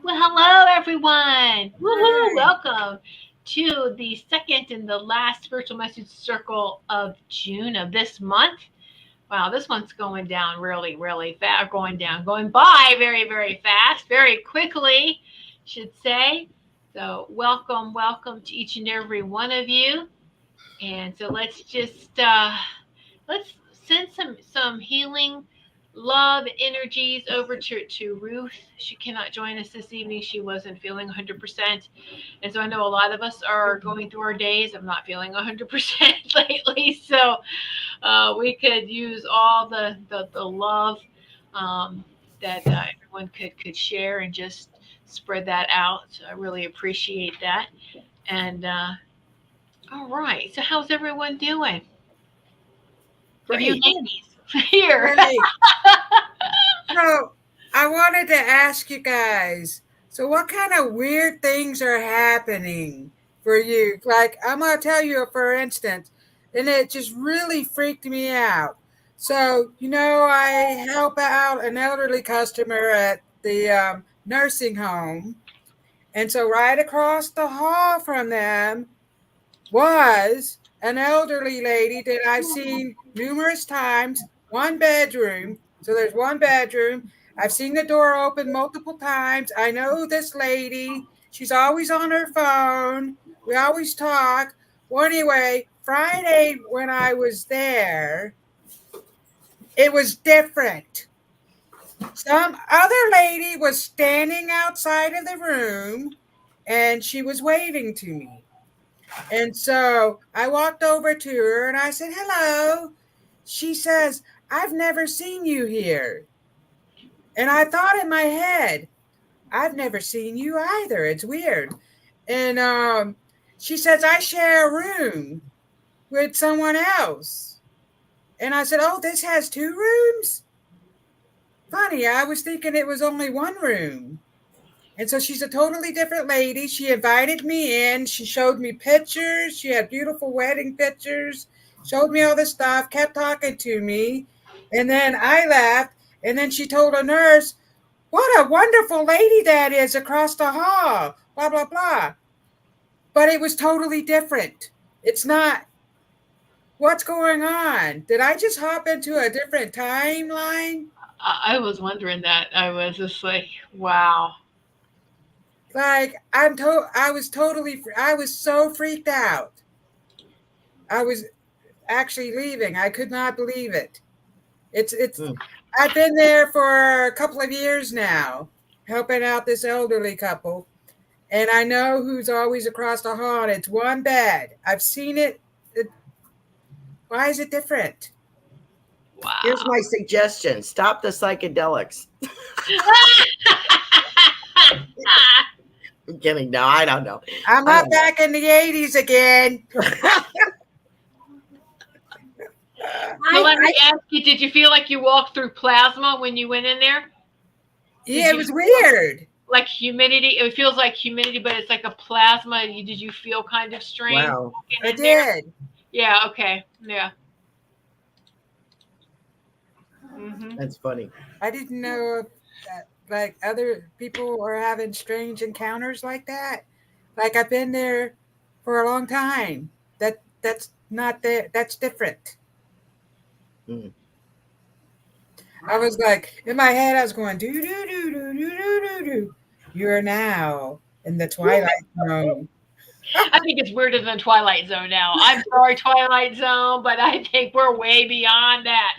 Well, hello everyone. Woohoo! Hi. Welcome to the second and the last spiritual message circle of June of this month. Wow, this one's going down really, really fast. Going by very, very fast, very quickly, should say. So, welcome to each and every one of you. And so, let's send some healing love energies over to Ruth. She cannot join us this evening. She wasn't feeling 100%. And so I know a lot of us are going through our days of not feeling 100% lately. So we could use all the love um, that everyone could share and just spread that out. So I really appreciate that. And all right. So how's everyone doing? Of you Great. ladies here. Great. So I wanted to ask you guys, so what kind of weird things are happening for you? Like, I'm going to tell you, for instance, and it just really freaked me out. So, I help out an elderly customer at the nursing home. And so, right across the hall from them was an elderly lady that I've seen numerous times, one bedroom. So there's one bedroom. I've seen the door open multiple times. I know this lady. She's always on her phone. We always talk. Well, anyway, Friday when I was there, it was different. Some other lady was standing outside of the room and she was waving to me. And so I walked over to her and I said, hello. She says, I've never seen you here. And I thought in my head, I've never seen you either. It's weird. And she says, I share a room with someone else. And I said, oh, this has two rooms? Funny, I was thinking it was only one room. And so she's a totally different lady. She invited me in. She showed me pictures. She had beautiful wedding pictures, showed me all this stuff, kept talking to me. And then I left. And then she told a nurse, what a wonderful lady that is across the hall, blah, blah, blah. But it was totally different. It's not. What's going on? Did I just hop into a different timeline? I was wondering that. I was just like, wow. Like I was so freaked out. I was actually leaving. I could not believe it. It's I've been there for a couple of years now, helping out this elderly couple. And I know who's always across the hall. And it's one bed. I've seen it. Why is it different? Wow. Here's my suggestion. Stop the psychedelics. I'm kidding. No, I don't know. I'm not back in the 80s again. So let me ask you, did you feel like you walked through plasma when you went in there? Yeah, it was weird. Like humidity? It feels like humidity, but it's like a plasma. Did you feel kind of strange? Wow. I did. Yeah, okay. Yeah. Mm-hmm. That's funny. I didn't know that, like, other people are having strange encounters like that. Like, I've been there for a long time. That's not there. That's different. Mm. I was like, in my head, I was going, do, do, do, do, do, do, do, do. You're now in the Twilight Zone. I think it's weirder than Twilight Zone now. I'm sorry, Twilight Zone, but I think we're way beyond that.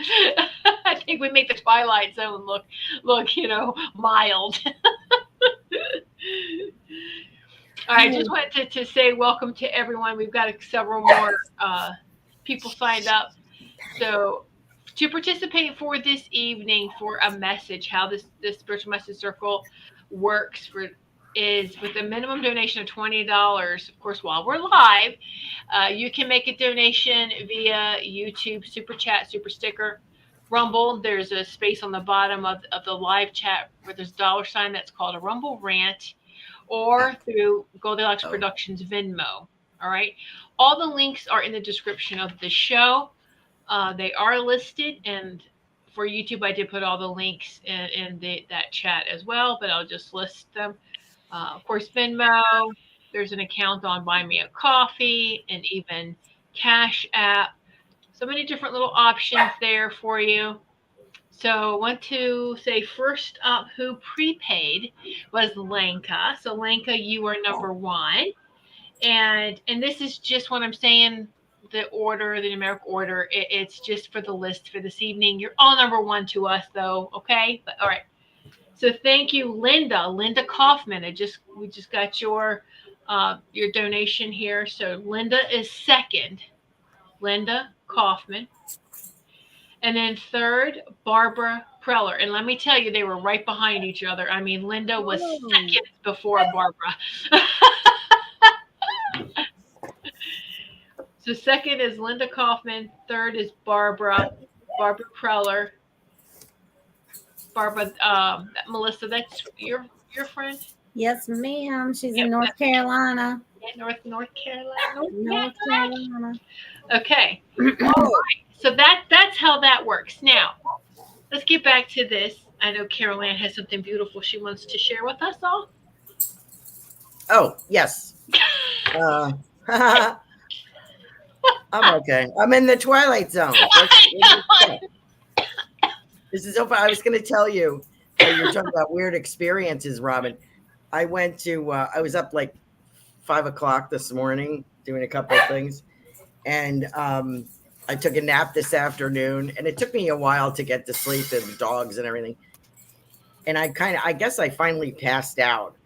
I think we make the Twilight Zone look, mild. I just wanted to say welcome to everyone. We've got several more people signed up. So to participate for this evening for a message, how this spiritual message circle works for is with a minimum donation of $20. Of course, while we're live, you can make a donation via YouTube, Super Chat, Super Sticker, Rumble. There's a space on the bottom of the live chat where there's a dollar sign that's called a Rumble Rant, or through Goldylocks Oh, Productions Venmo. All right. All the links are in the description of the show. They are listed, and for YouTube, I did put all the links in that chat as well, but I'll just list them. Of course, Venmo, there's an account on Buy Me a Coffee, and even Cash App. So many different little options there for you. So I want to say first up who prepaid was Lenka. So Lenka, you are number one. And this is just what I'm saying, the order, the numeric order. It's just for the list for this evening. You're all number one to us though, okay? But all right. So thank you, Linda Kaufman. We just got your donation here. So Linda is second. Linda Kaufman. And then third, Barbara Preller. And let me tell you, they were right behind each other. I mean, Linda was Oh, seconds before Barbara. So second is Linda Kaufman. Third is Barbara Preller. Barbara, Melissa, that's your friend. yes, ma'am. She's Yep, in North Carolina. North Carolina. North North Carolina. Carolina. Okay. All right. So that's how that works. Now let's get back to this. I know Carol Ann has something beautiful she wants to share with us all. oh yes. Uh, I'm okay. I'm in the twilight zone. This is so fun. I was going to tell you. You're talking about weird experiences, Robin. I went to. I was up like 5 o'clock this morning doing a couple of things, and I took a nap this afternoon, and it took me a while to get to sleep and the dogs and everything. And I guess I finally passed out,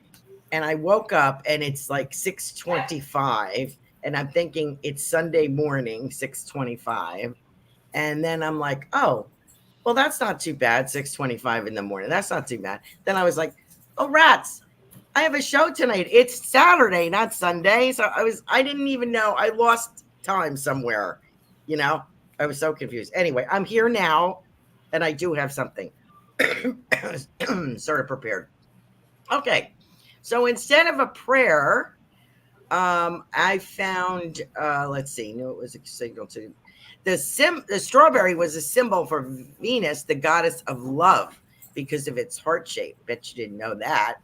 and I woke up, and it's like 6:25, and I'm thinking it's Sunday morning, 6:25, and then I'm like, oh, well, that's not too bad. 6:25 in the morning, that's not too bad. Then I was like, oh rats, I have a show tonight. It's Saturday, not Sunday. So I didn't even know. I lost time somewhere. You know, I was so confused. Anyway, I'm here now, and I do have something sort of prepared. Okay. So instead of a prayer, I found, let's see, no, it was a signal to the strawberry was a symbol for Venus, the goddess of love, because of its heart shape. Bet you didn't know that.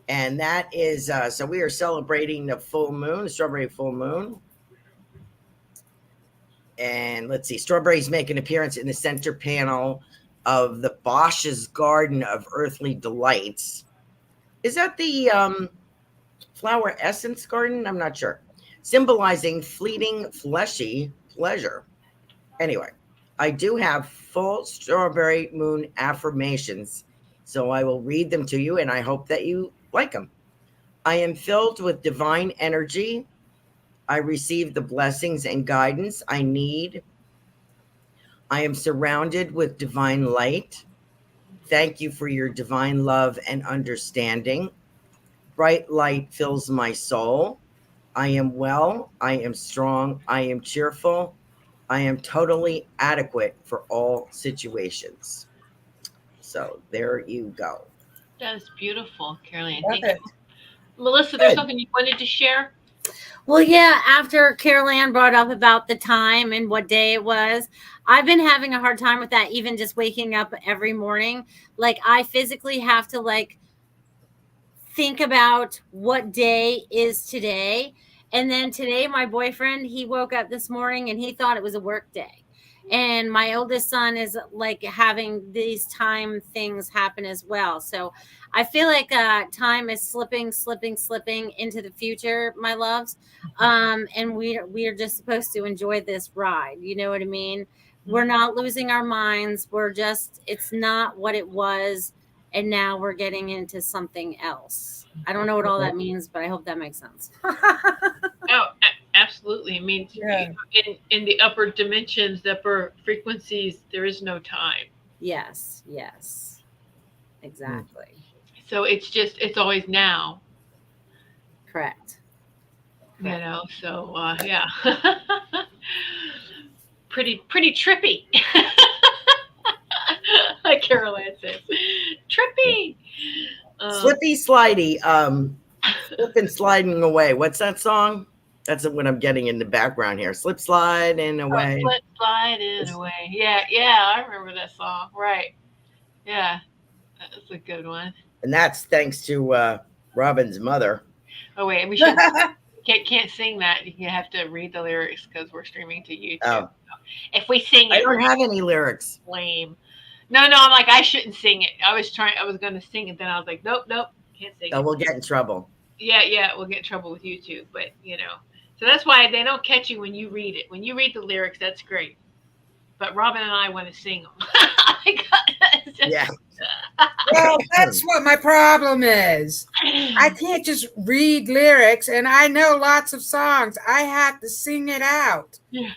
And that is so we are celebrating the full moon, the strawberry full moon. And let's see, strawberries make an appearance in the center panel of the Bosch's Garden of Earthly Delights. Is that the flower essence garden? I'm not sure. Symbolizing fleeting fleshy pleasure. Anyway, I do have full strawberry moon affirmations, so I will read them to you, and I hope that you like them. I am filled with divine energy. I receive the blessings and guidance I need. I am surrounded with divine light. Thank you for your divine love and understanding. Bright light fills my soul. I am well. I am strong. I am cheerful. I am totally adequate for all situations. So there you go. That's beautiful, Carolyn. Love Thank you. it. Melissa, there's Good. something you wanted to share? Well, yeah, after Carol Ann brought up about the time and what day it was, I've been having a hard time with that, even just waking up every morning. Like, I physically have to, like, think about what day is today. And then today, my boyfriend, he woke up this morning and he thought it was a work day. And my oldest son is like having these time things happen as well. So I feel like time is slipping into the future, my loves. And we are just supposed to enjoy this ride. You know what I mean? We're not losing our minds. We're just, it's not what it was. and now we're getting into something else. I don't know what all that means, but I hope that makes sense. Oh, absolutely. I mean, Yeah. in the upper dimensions, the upper frequencies, there is no time. Yes, exactly. So it's always now, Correct. So yeah. Pretty trippy. Like Carol Ann says. Trippy. Um, Slippy slidey, slipping sliding away. What's that song? That's what I'm getting in the background here. Slip sliding away. Slip sliding away. Yeah, I remember that song. Right. Yeah, that's a good one. And that's thanks to Robin's mother. Oh wait, we should can't sing that. You have to read the lyrics because we're streaming to YouTube. Oh, If we sing I it, don't have any lyrics. lame. No, I'm like I shouldn't sing it. I was going to sing it, then I was like, nope, can't sing Oh, it. we'll get in trouble. Yeah, we'll get in trouble with YouTube. But so that's why they don't catch you when you read it. When you read the lyrics, that's great. But Robin and I want to sing them. Yeah. Well, that's what my problem is. I can't just read lyrics, and I know lots of songs. I have to sing it out. Yeah.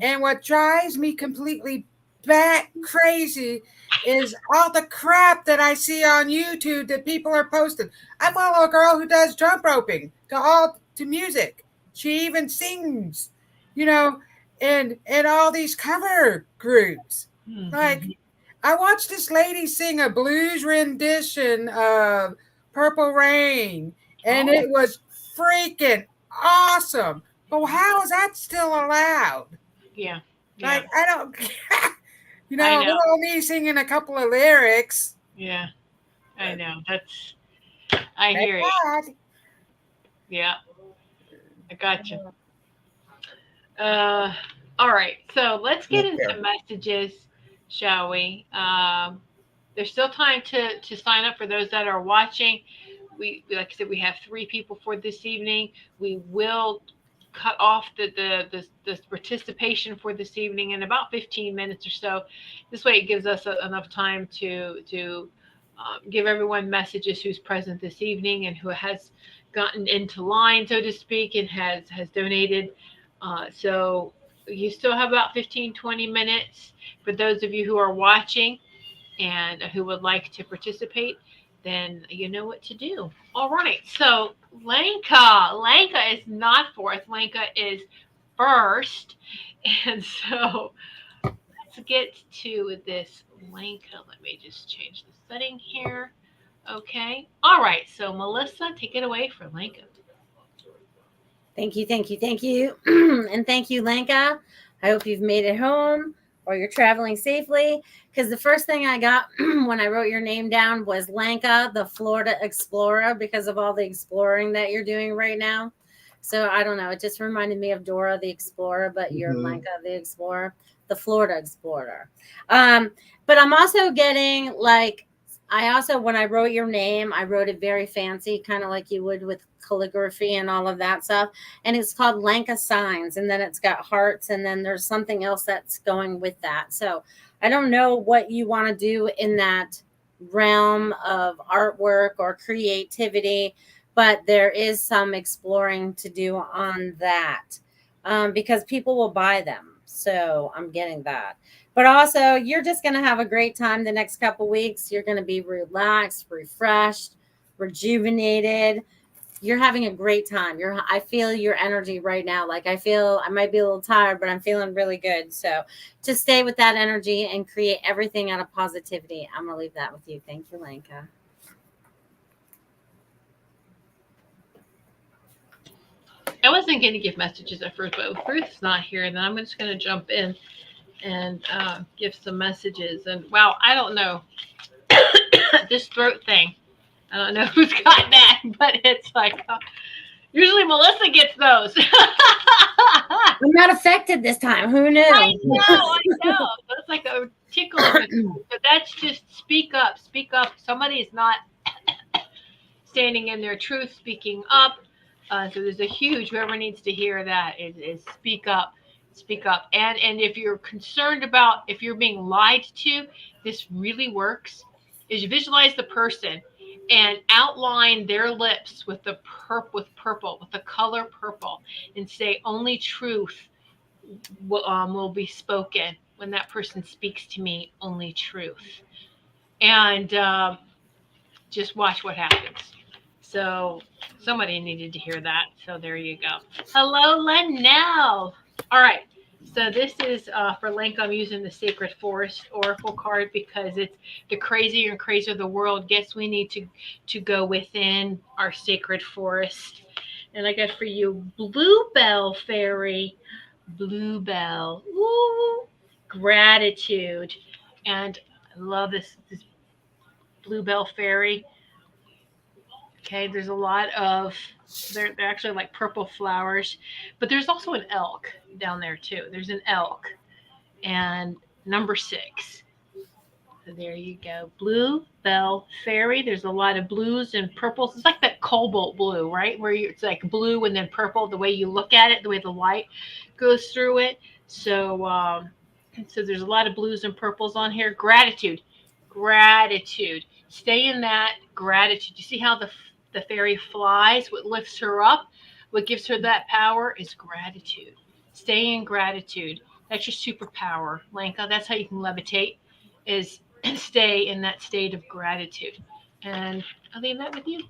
And what drives me completely bat crazy is all the crap that I see on YouTube that people are posting. I follow a girl who does jump roping to music. She even sings, and all these cover groups. Like, I watched this lady sing a blues rendition of Purple Rain, and it was freaking awesome. But how is that still allowed? Yeah. Like, I don't, I know. little me singing a couple of lyrics. Yeah, I know. I hear you. God. Yeah, I got you. All right, so let's get into messages, shall we? There's still time to sign up for those that are watching. We like I said, we have 3 people for this evening. We will cut off the participation for this evening in about 15 minutes or so. This way, it gives us enough time to give everyone messages who's present this evening and who has gotten into line, so to speak, and has donated. So you still have about 15-20 minutes for those of you who are watching and who would like to participate. Then you know what to do. All right. So Lenka is not fourth. Lenka is first. And so let's get to this Lenka. Let me just change the setting here. Okay. All right. So Melissa, take it away for Lenka. Thank you. And thank you, Lenka. I hope you've made it home or you're traveling safely. Because the first thing I got when I wrote your name down was Lenka, the Florida Explorer, because of all the exploring that you're doing right now. So I don't know. It just reminded me of Dora the Explorer, but you're Lenka the Explorer, the Florida Explorer. But I'm also getting when I wrote your name, I wrote it very fancy, kind of like you would with calligraphy and all of that stuff. And it's called Lenka Signs. And then it's got hearts. And then there's something else that's going with that. So I don't know what you want to do in that realm of artwork or creativity, but there is some exploring to do on that because people will buy them. So I'm getting that. But also, you're just going to have a great time the next couple weeks. You're going to be relaxed, refreshed, rejuvenated. You're having a great time. I feel your energy right now. Like I might be a little tired, but I'm feeling really good. So just stay with that energy and create everything out of positivity. I'm going to leave that with you. Thank you, Lenka. I wasn't going to give messages at first, but with Ruth's not here, then I'm just going to jump in and give some messages. And wow, I don't know this throat thing. I don't know who's got that, but it's like usually Melissa gets those. I'm not affected this time. Who knew? I know. That's like a tickle. But that's just speak up. Speak up. Somebody is not standing in their truth, speaking up. So there's a huge, whoever needs to hear that is speak up. Speak up. And if you're concerned about if you're being lied to, this really works. is you visualize the person and outline their lips with the purple, with the color purple, and say only truth will be spoken when that person speaks to me. Only truth, and just watch what happens. So somebody needed to hear that. So there you go. Hello, Linnell. All right. So this is for Link. I'm using the Sacred Forest Oracle card because it's the crazier and crazier the world gets. We need to go within our sacred forest. And I got for you Bluebell Fairy. Bluebell. Ooh, gratitude. And I love this Bluebell Fairy. Okay, there's a lot of they're actually like purple flowers, but there's also an elk down there too. There's an elk and number 6. So there you go. Blue Bell Fairy. There's a lot of blues and purples. It's like that cobalt blue, right? It's like blue and then purple. The way you look at it, the way the light goes through it. So there's a lot of blues and purples on here. Gratitude, gratitude. Stay in that gratitude. You see how the fairy flies? What lifts her up? What gives her that power is gratitude. Stay in gratitude. That's your superpower, Lanka. That's how you can levitate. Is stay in that state of gratitude. And I'll leave that with you.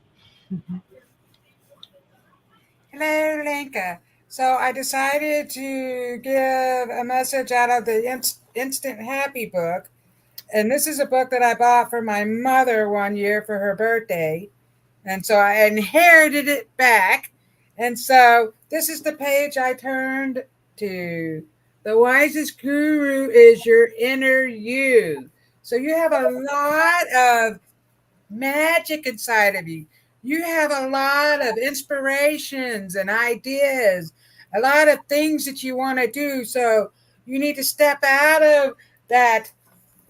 Hello, Linka. So I decided to give a message out of the Instant Happy book. And this is a book that I bought for my mother one year for her birthday. And so I inherited it back. And so this is the page I turned to. The wisest guru is your inner you. So you have a lot of magic inside of you. You have a lot of inspirations and ideas, a lot of things that you want to do. So you need to step out of that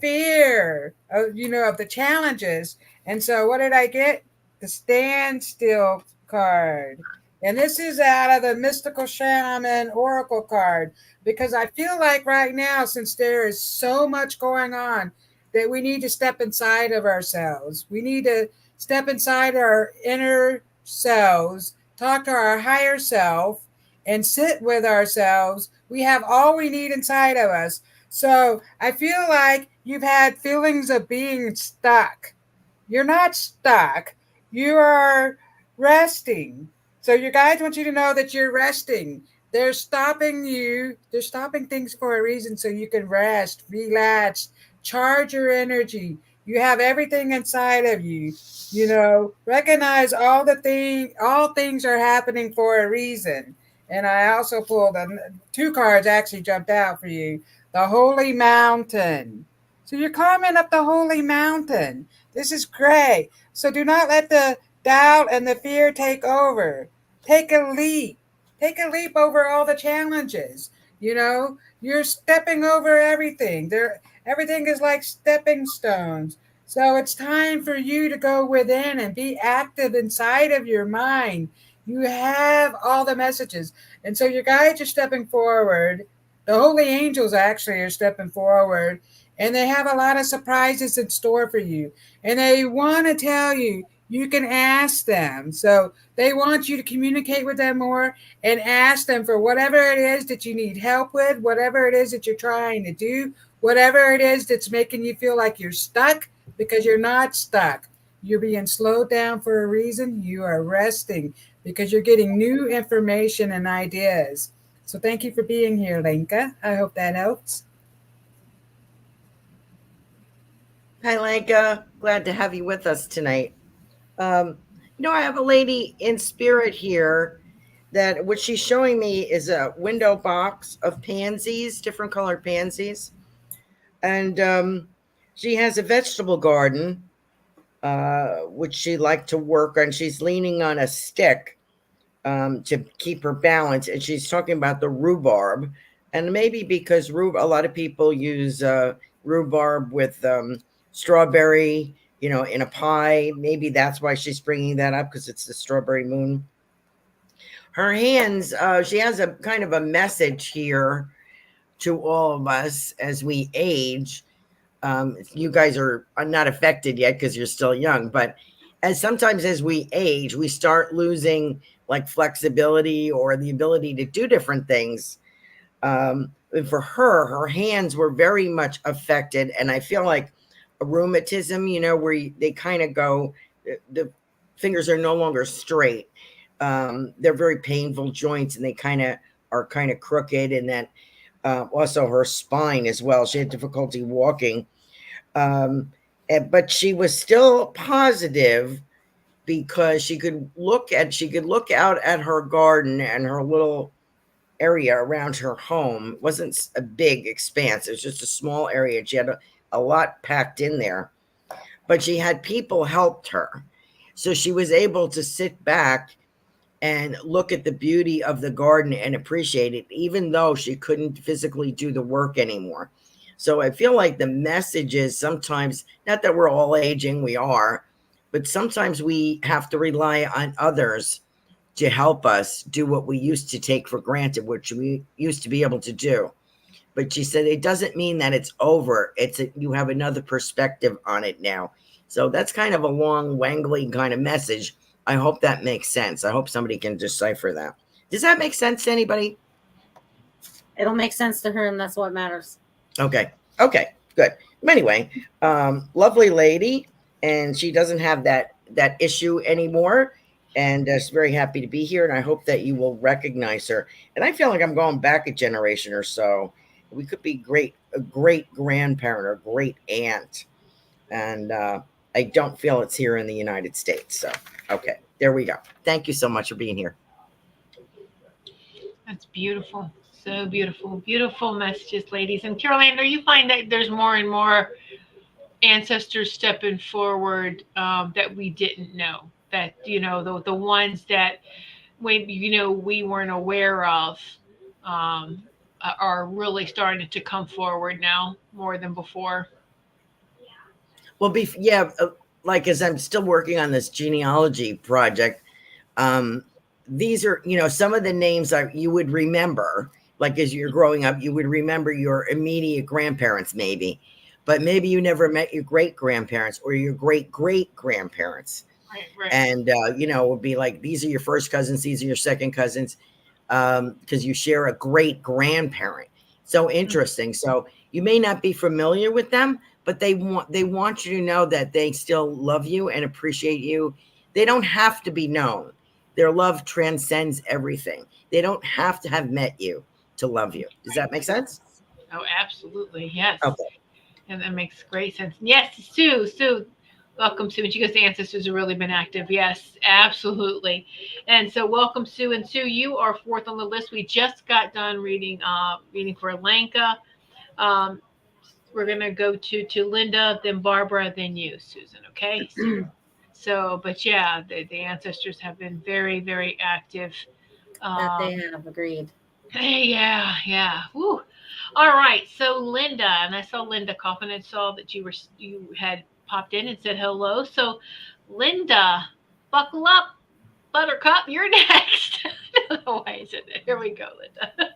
fear of of the challenges. And so what did I get? The standstill card. And this is out of the mystical shaman oracle card because I feel like right now, since there is so much going on, that we need to step inside of ourselves. We need to step inside our inner selves, talk to our higher self, and sit with ourselves. We have all we need inside of us. So I feel like you've had feelings of being stuck. You're not stuck. You are resting. So your guides want you to know that you're resting. They're stopping you. They're stopping things for a reason so you can rest, relax, charge your energy. You have everything inside of you. Recognize all things are happening for a reason. And I also pulled two cards actually jumped out for you. The Holy Mountain. So you're climbing up the Holy Mountain. This is great. So do not let the doubt and the fear take over. Take a leap. Take a leap over all the challenges. You're stepping over everything. Everything is like stepping stones. So it's time for you to go within and be active inside of your mind. You have all the messages. And so your guides are stepping forward. The holy angels actually are stepping forward, and they have a lot of surprises in store for you. And they want to tell you, you can ask them. So they want you to communicate with them more and ask them for whatever it is that you need help with, whatever it is that you're trying to do, whatever it is that's making you feel like you're stuck, because you're not stuck. You're being slowed down for a reason. You are resting because you're getting new information and ideas. So thank you for being here, Lenka. I hope that helps. Hi, Lanka. Glad to have you with us tonight. I have a lady in spirit here that what she's showing me is a window box of pansies, different colored pansies. And she has a vegetable garden, which she liked to work on. She's leaning on a stick to keep her balance. And she's talking about the rhubarb. And maybe because a lot of people use rhubarb with strawberry, in a pie. Maybe that's why she's bringing that up, because it's the strawberry moon. Her hands, she has a kind of a message here to all of us as we age. You guys are not affected yet because you're still young, but sometimes as we age, we start losing like flexibility or the ability to do different things. And for her hands were very much affected, and I feel like a rheumatism, where they kind of go, the fingers are no longer straight. They're very painful joints, and they are kind of crooked, and then also her spine as well. She had difficulty walking, but she was still positive because she could look out at her garden and her little area around her home. It wasn't a big expanse. It was just a small area. She had a lot packed in there, but she had people helped her. So she was able to sit back and look at the beauty of the garden and appreciate it, even though she couldn't physically do the work anymore. So I feel like the message is sometimes, not that we're all aging, we are, but sometimes we have to rely on others to help us do what we used to take for granted, which we used to be able to do. But she said it doesn't mean that it's over. You have another perspective on it now. So that's kind of a long, wangly kind of message. I hope that makes sense. I hope somebody can decipher that. Does that make sense to anybody? It'll make sense to her, and that's what matters. Okay. Okay. Good. Anyway, lovely lady, and she doesn't have that issue anymore. And she's very happy to be here. And I hope that you will recognize her. And I feel like I'm going back a generation or so. We could be a great grandparent or great aunt. And I don't feel it's here in the United States. So, okay, there we go. Thank you so much for being here. That's beautiful. So beautiful. Beautiful messages, ladies. And Carol Ann, do you find that there's more and more ancestors stepping forward that we didn't know? That, the ones that we weren't aware of are really starting to come forward now more than before. Well, like as I'm still working on this genealogy project, these are, some of the names you would remember, like as you're growing up, you would remember your immediate grandparents, maybe, but maybe you never met your great grandparents or your great great grandparents. Right. And, it would be like, these are your first cousins, these are your second cousins, because you share a great grandparent. So interesting. So you may not be familiar with them, but they want you to know that they still love you and appreciate you. They don't have to be known. Their love transcends everything. They don't have to have met you to love you. Does that make sense? Oh, absolutely. Yes. Okay. And that makes great sense. Yes, Sue, welcome, Sue. And she goes, the ancestors have really been active. Yes, absolutely. And so welcome, Sue. And Sue, you are fourth on the list. We just got done reading for Lanka. We're going to go to Linda, then Barbara, then you, Susan. Okay. So, but yeah, the ancestors have been very, very active. That they have agreed. Yeah. Woo. All right. So Linda, and I saw Linda coughing and saw that you had popped in and said hello. So Linda, buckle up, Buttercup. You're next. I don't know why I said that. Here we go, Linda.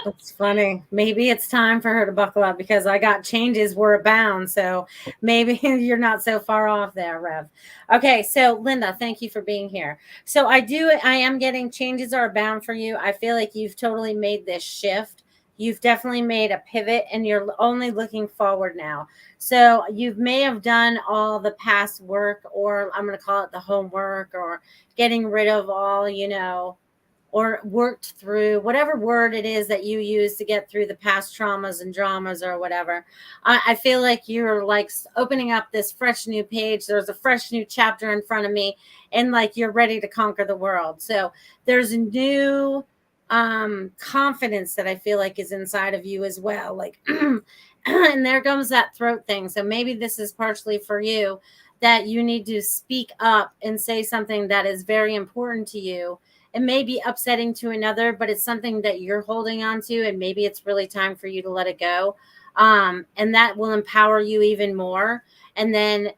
That's funny. Maybe it's time for her to buckle up because I got changes were abound. So maybe you're not so far off there, Rev. Okay. So Linda, thank you for being here. So I am getting changes are abound for you. I feel like you've totally made this shift. You've definitely made a pivot and you're only looking forward now. So you may have done all the past work, or I'm going to call it the homework, or getting rid of all, or worked through whatever word it is that you use to get through the past traumas and dramas or whatever. I feel like you're like opening up this fresh new page. There's a fresh new chapter in front of me, and like you're ready to conquer the world. So there's a new confidence that I feel like is inside of you as well. Like, and there comes that throat thing. So maybe this is partially for you, that you need to speak up and say something that is very important to you. It may be upsetting to another, but it's something that you're holding on to, and maybe it's really time for you to let it go. And that will empower you even more. And then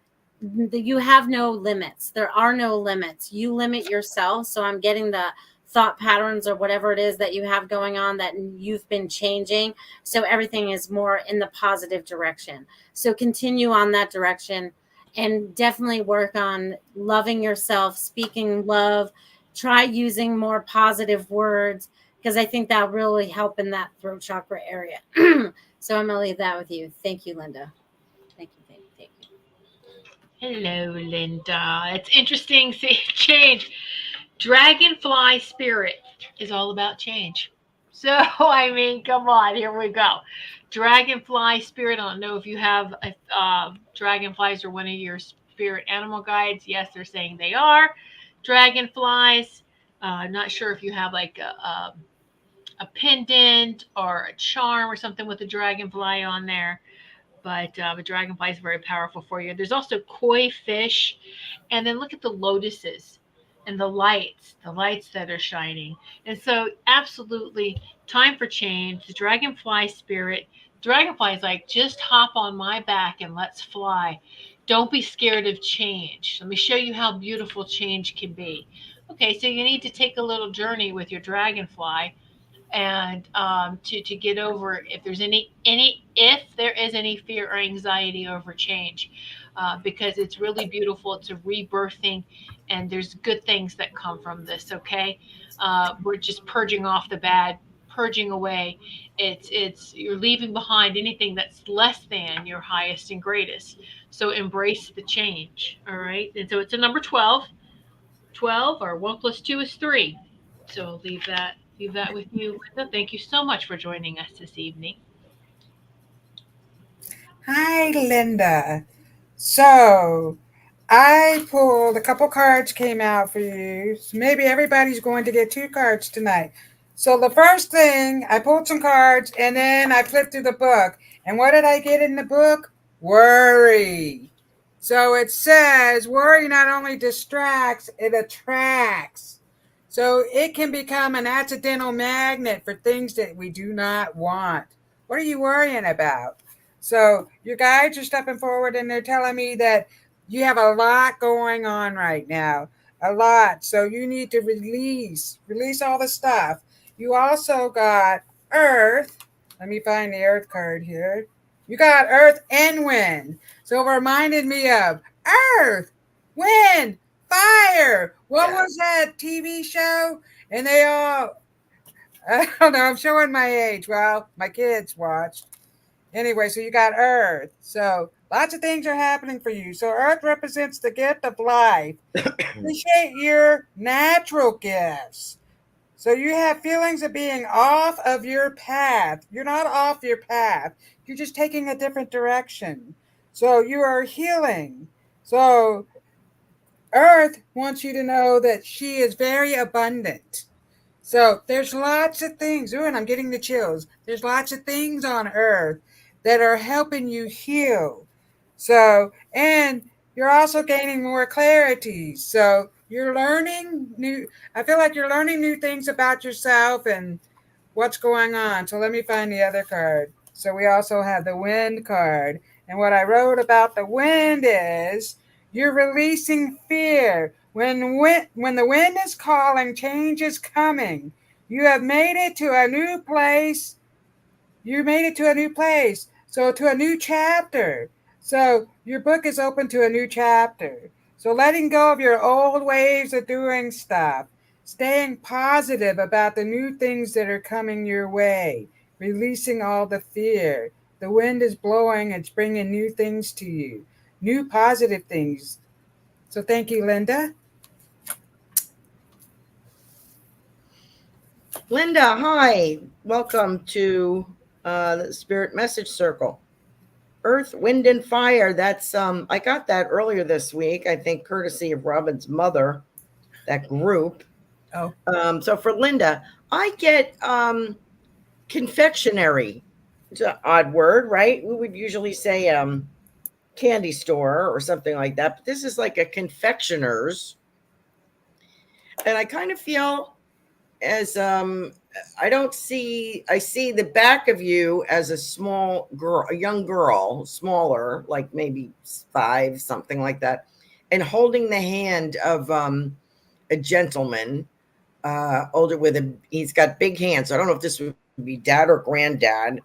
you have no limits. There are no limits. You limit yourself. So I'm getting the thought patterns or whatever it is that you have going on that you've been changing. So everything is more in the positive direction. So continue on that direction and definitely work on loving yourself, speaking love, try using more positive words because I think that really help in that throat chakra area. So I'm going to leave that with you. Thank you, Linda. Thank you. Thank you. Thank you. Hello, Linda. It's interesting seeing change. Dragonfly spirit is all about change. So, I mean, come on, here we go. Dragonfly spirit. I don't know if you have dragonflies or one of your spirit animal guides. Yes, they're saying they are dragonflies. Not sure if you have like a pendant or a charm or something with a dragonfly on there. But a dragonfly is very powerful for you. There's also koi fish, and then look at the lotuses and the lights that are shining. And so, absolutely, time for change. The dragonfly spirit, dragonfly is like, just hop on my back and let's fly. Don't be scared of change. Let me show you how beautiful change can be. Okay, so you need to take a little journey with your dragonfly and to get over if there's any if there is any fear or anxiety over change, because it's really beautiful. It's a rebirthing, and there's good things that come from this. Okay, we're just purging off the bad, purging away. It's you're leaving behind anything that's less than your highest and greatest. So embrace the change. All right, and so it's a number 12. 12 or 1 plus 2 is 3. So I'll leave that with you, Linda. Thank you so much for joining us this evening. Hi, Linda. So I pulled a couple cards came out for you. So maybe everybody's going to get two cards tonight. So the first thing, I pulled some cards and then I flipped through the book. And what did I get in the book? Worry. So it says worry not only distracts, it attracts. So it can become an accidental magnet for things that we do not want. What are you worrying about? So your guides are stepping forward and they're telling me that you have a lot going on right now. A lot. So you need to release all the stuff. You also got Earth. Let me find the Earth card here. You got Earth and Wind. So it reminded me of Earth, Wind, Fire. What was that TV show? And they all, I don't know, I'm showing my age. Well, my kids watched. Anyway, so you got Earth. So lots of things are happening for you. So Earth represents the gift of life. Appreciate your natural gifts. So you have feelings of being off of your path. You're not off your path. You're just taking a different direction. So you are healing. So Earth wants you to know that she is very abundant. So there's lots of things. Ooh, and I'm getting the chills. There's lots of things on Earth that are helping you heal. So, and you're also gaining more clarity. So you're learning new, I feel like you're learning new things about yourself and what's going on. So let me find the other card. So we also have the wind card. And what I wrote about the wind is you're releasing fear. When the wind is calling, change is coming. You have made it to a new place. You made it to a new place. So to a new chapter. So your book is open to a new chapter. So letting go of your old ways of doing stuff. Staying positive about the new things that are coming your way. Releasing all the fear. The wind is blowing. It's bringing new things to you. New positive things. So thank you, Linda. Linda, hi. Welcome to the Spirit Message Circle. Earth, Wind, and Fire. That's I got that earlier this week, I think courtesy of Robin's mother, that group. Oh. So for Linda, I get confectionery. It's an odd word, right? We would usually say candy store or something like that, but this is like a confectioner's. And I kind of feel as I see the back of you as a small girl, a young girl, smaller, like maybe 5, something like that, and holding the hand of a gentleman. older with a, he's got big hands. So I don't know if this would be dad or granddad,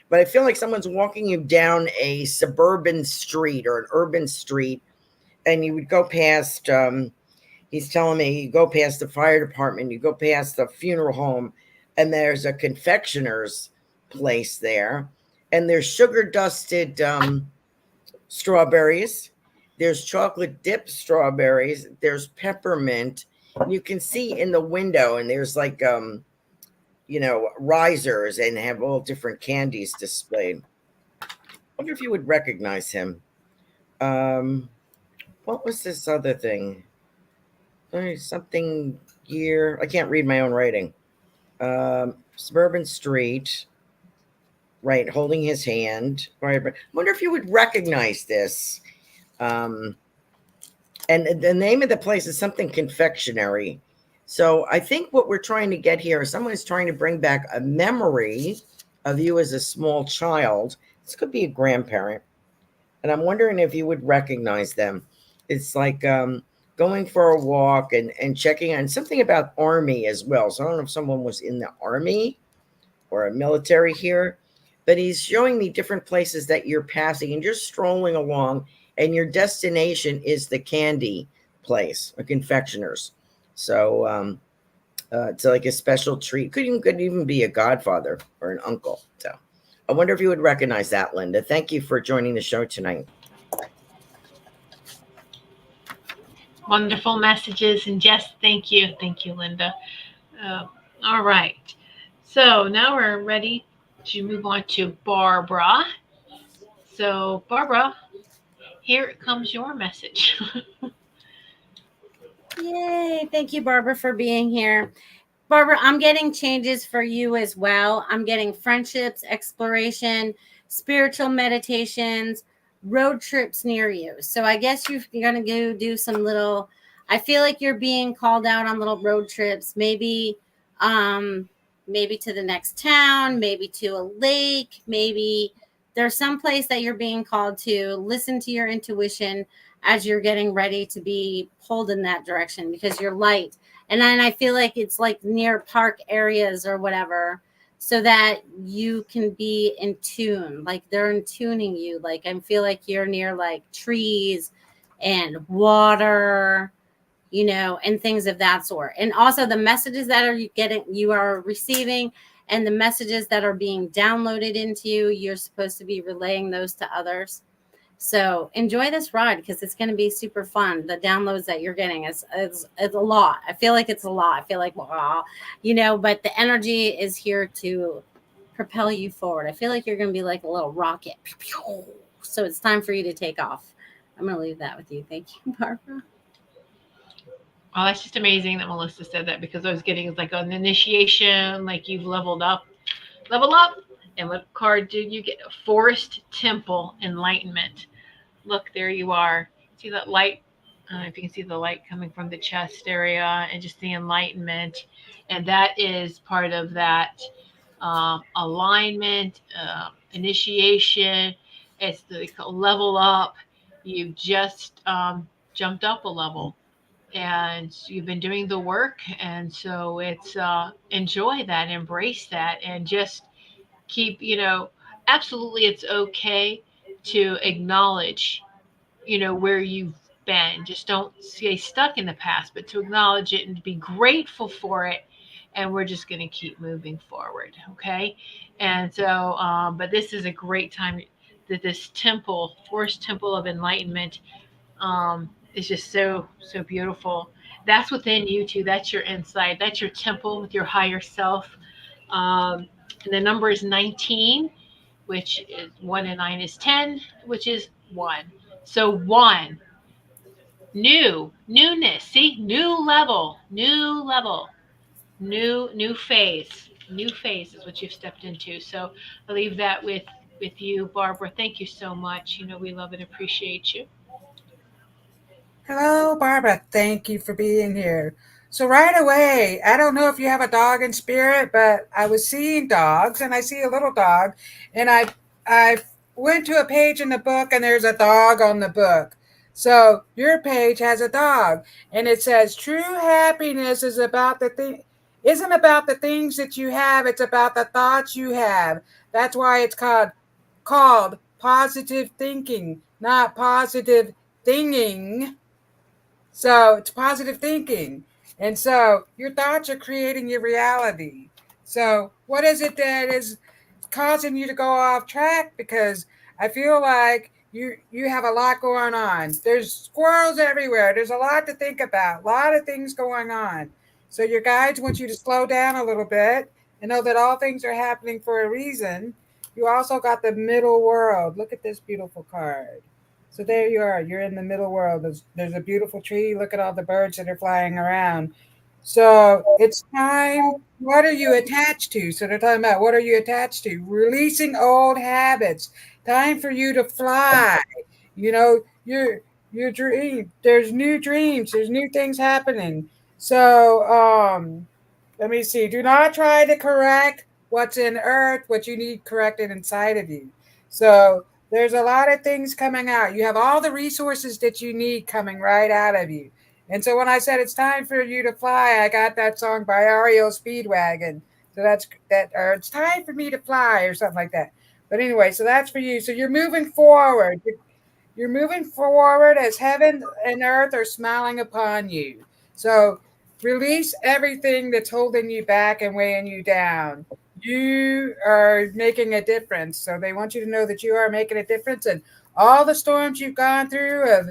but I feel like someone's walking you down a suburban street or an urban street, and you would go past. He's telling me you go past the fire department, you go past the funeral home, and there's a confectioner's place there, and there's sugar dusted strawberries. There's chocolate dipped strawberries. There's peppermint. You can see in the window, and there's like risers and have all different candies displayed. I wonder if you would recognize him. Um, what was this other thing? Something year. I can't read my own writing. Suburban street. Right, holding his hand. Right, but I wonder if you would recognize this. Um, and the name of the place is something confectionery. So I think what we're trying to get here is someone is trying to bring back a memory of you as a small child. This could be a grandparent, and I'm wondering if you would recognize them. It's like going for a walk and checking on something about army as well. So I don't know if someone was in the army or a military here, but he's showing me different places that you're passing and just strolling along, and your destination is the candy place, a confectioner's. So it's like a special treat. Could even be a godfather or an uncle. So I wonder if you would recognize that, Linda. Thank you for joining the show tonight. Wonderful messages. And Jess, thank you, Linda. Uh, all right. So now we're ready to move on to Barbara. So, Barbara, here comes your message. Yay. Thank you, Barbara, for being here. Barbara, I'm getting changes for you as well. I'm getting friendships, exploration, spiritual meditations, road trips near you. So I guess you're going to go do some little, I feel like you're being called out on little road trips, um, maybe to the next town, maybe to a lake, maybe there's some place that you're being called to. Listen to your intuition as you're getting ready to be pulled in that direction because you're light. And then I feel like it's like near park areas or whatever, so that you can be in tune. Like they're in tuning you. Like I feel like you're near like trees and water, and things of that sort. And also the messages that you are receiving, and the messages that are being downloaded into you, you're supposed to be relaying those to others. So enjoy this ride because it's going to be super fun. The downloads that you're getting is a lot. I feel like it's a lot. I feel like, wow, but the energy is here to propel you forward. I feel like you're going to be like a little rocket. So it's time for you to take off. I'm going to leave that with you. Thank you, Barbara. Oh, that's just amazing that Melissa said that because I was getting like an initiation, like you've leveled up. Level up. And what card did you get? Forest Temple Enlightenment. Look, there you are. See that light? I don't know if you can see the light coming from the chest area and just the enlightenment. And that is part of that alignment, initiation. It's the level up. You've just jumped up a level and you've been doing the work. And so it's enjoy that, embrace that, and just keep, absolutely it's okay to acknowledge where you've been. Just don't stay stuck in the past, but to acknowledge it and be grateful for it. And we're just going to keep moving forward. Okay. And so, but this is a great time that this temple, Forest Temple of Enlightenment, is just so beautiful. That's within you too. That's your inside. That's your temple with your higher self. And the number is 19, which is 1 and 9 is 10, which is 1. So 1, newness. See, new phase. New phase is what you've stepped into. So I leave that with you, Barbara. Thank you so much. We love and appreciate you. Hello, Barbara. Thank you for being here. So right away, I don't know if you have a dog in spirit, but I was seeing dogs, and I see a little dog, and I went to a page in the book, and there's a dog on the book. So your page has a dog, and it says true happiness is about the thing. isn't about the things that you have, it's about the thoughts you have. That's why it's called positive thinking, not positive thinging. So it's positive thinking. And so your thoughts are creating your reality. So what is it that is causing you to go off track? Because I feel like you have a lot going on. There's squirrels everywhere. There's a lot to think about. A lot of things going on. So your guides want you to slow down a little bit and know that all things are happening for a reason. You also got the middle world. Look at this beautiful card. So there you are. You're in the middle world. There's a beautiful tree. Look at all the birds that are flying around. So it's time. What are you attached to? So they're talking about what are you attached to? Releasing old habits. Time for you to fly. You know, your dream. There's new dreams. There's new things happening. So let me see. Do not try to correct what's in earth, what you need corrected inside of you. So there's a lot of things coming out. You have all the resources that you need coming right out of you. And so when I said it's time for you to fly, I got that song by REO Speedwagon. So that's that, or it's time for me to fly, or something like that. But anyway, so that's for you. So you're moving forward. You're moving forward as heaven and earth are smiling upon you. So release everything that's holding you back and weighing you down. You are making a difference. So they want you to know that you are making a difference. And all the storms you've gone through have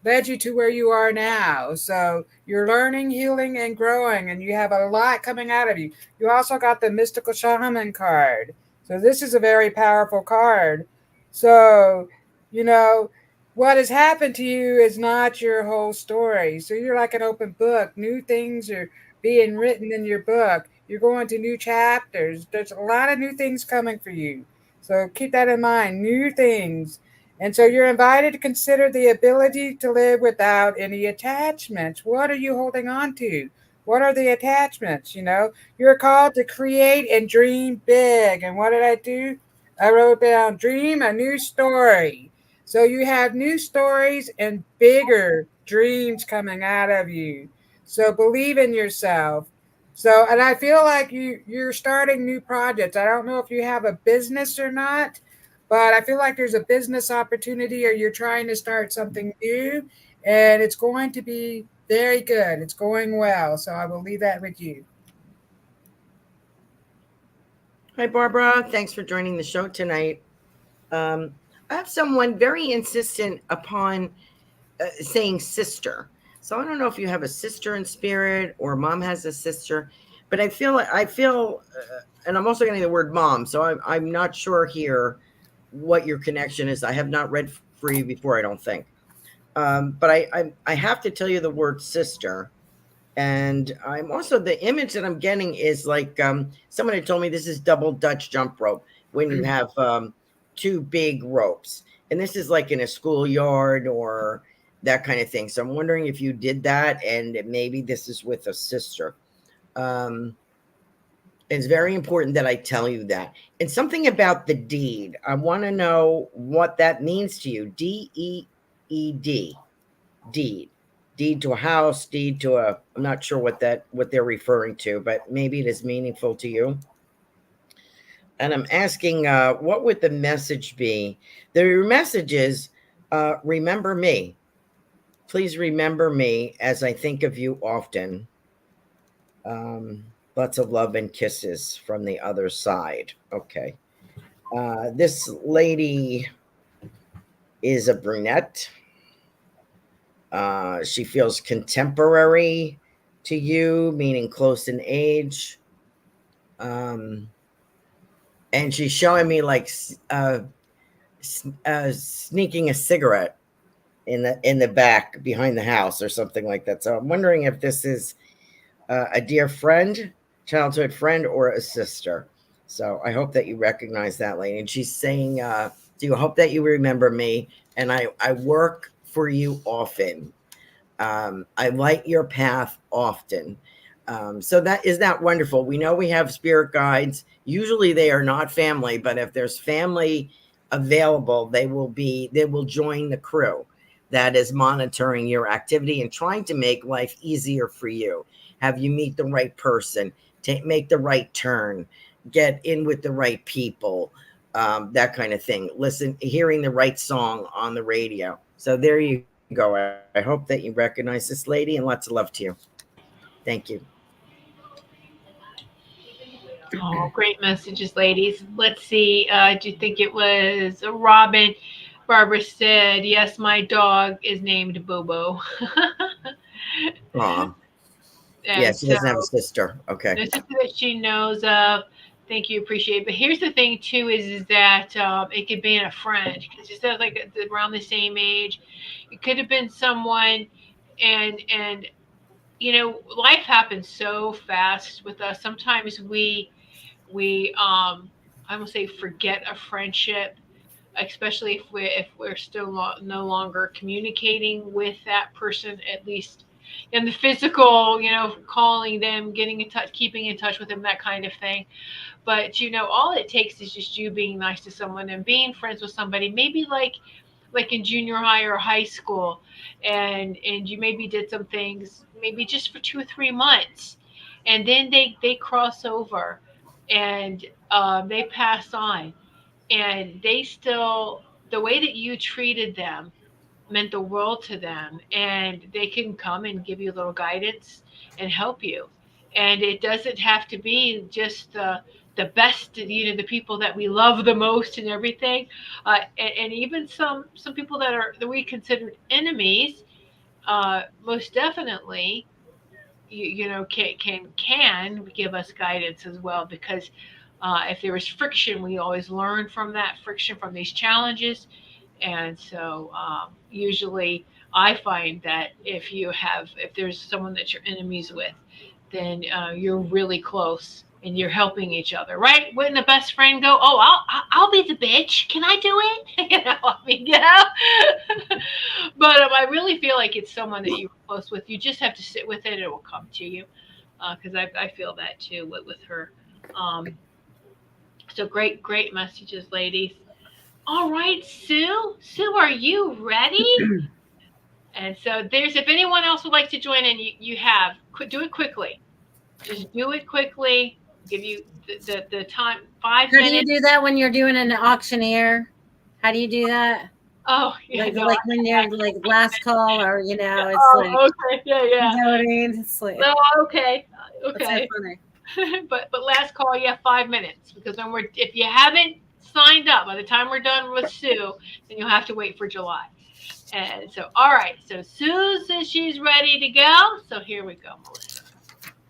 led you to where you are now. So you're learning, healing, and growing, and you have a lot coming out of you. You also got the mystical shaman card. So this is a very powerful card. So, you know, what has happened to you is not your whole story. So you're like an open book. New things are being written in your book. You're going to new chapters. There's a lot of new things coming for you. So keep that in mind. New things. And so you're invited to consider the ability to live without any attachments. What are you holding on to? What are the attachments? You know, you're called to create and dream big. And what did I do? I wrote down dream a new story. So you have new stories and bigger dreams coming out of you. So believe in yourself. So, and I feel like you're starting new projects. I don't know if you have a business or not, but I feel like there's a business opportunity or you're trying to start something new and it's going to be very good. It's going well. So I will leave that with you. Hi, Barbara. Thanks for joining the show tonight. I have someone very insistent upon saying sister. So I don't know if you have a sister in spirit or mom has a sister, but and I'm also getting the word mom. So I'm not sure here what your connection is. I have not read for you before, I don't think. But I have to tell you the word sister. And I'm also, the image that I'm getting is like someone had told me this is double Dutch jump rope when you have two big ropes. And this is like in a schoolyard or that kind of thing. So I'm wondering if you did that and maybe this is with a sister. Um, it's very important that I tell you that. And something about the deed. I want to know what that means to you. DEED. Deed. Deed to a house, deed to a, I'm not sure what they're referring to, but maybe it is meaningful to you. And I'm asking, what would the message be? The message is, remember me. Please remember me as I think of you often. Lots of love and kisses from the other side. Okay. This lady is a brunette. She feels contemporary to you, meaning close in age. And she's showing me like sneaking a cigarette in the back behind the house or something like that. So I'm wondering if this is a dear friend, childhood friend, or a sister. So I hope that you recognize that lady. And she's saying, do you hope that you remember me? And I work for you often. I light your path often. So that is that wonderful. We know we have spirit guides. Usually they are not family, but if there's family available, they will join the crew that is monitoring your activity and trying to make life easier for you. have you meet the right person, make the right turn, get in with the right people, that kind of thing. Listen, hearing the right song on the radio. So there you go. I hope that you recognize this lady, and lots of love to you. Thank you. Oh, great messages, ladies. Let's see. Do you think it was Robin? Barbara said, "Yes, my dog is named Bobo." Aw. Yeah, And she so doesn't have a sister. Okay. there's something that she knows of. Thank you, appreciate it. But here's the thing too: is that it could be in a friend because it says like around the same age. It could have been someone, and life happens so fast with us. Sometimes we I will say forget a friendship, especially if we're still no longer communicating with that person, at least in the physical, calling them, getting in touch, keeping in touch with them, that kind of thing. But all it takes is just you being nice to someone and being friends with somebody, maybe like in junior high or high school, and you maybe did some things maybe just for 2 or 3 months, and then they cross over, and they pass on, and they still, the way that you treated them meant the world to them, and they can come and give you a little guidance and help you. And it doesn't have to be just the best, the people that we love the most and everything, and even some people that we considered enemies, most definitely can give us guidance as well, because if there was friction, we always learn from that friction, from these challenges. And so usually I find that if there's someone that you're enemies with, then you're really close and you're helping each other, right? Wouldn't a best friend go, "Oh, I'll be the bitch. Can I do it?" But I really feel like it's someone that you're close with. You just have to sit with it; it will come to you. Because I feel that too with her. Um, so great, great messages, ladies. All right, Sue. Sue, are you ready? And so there's, if anyone else would like to join in, you have. Do it quickly. Just do it quickly. Give you the time, five How do you minutes. do that when you're doing an auctioneer? How do you do that? Oh, yeah, Like no. like when you're like last call, or it's like, Oh, okay. Yeah, you yeah. know what I mean? It's like, No, okay. that's so Okay. funny. But last call, you have 5 minutes, because when we're if you haven't signed up by the time we're done with Sue, then you'll have to wait for July. And so, all right. So Sue says she's ready to go. So here we go, Melissa.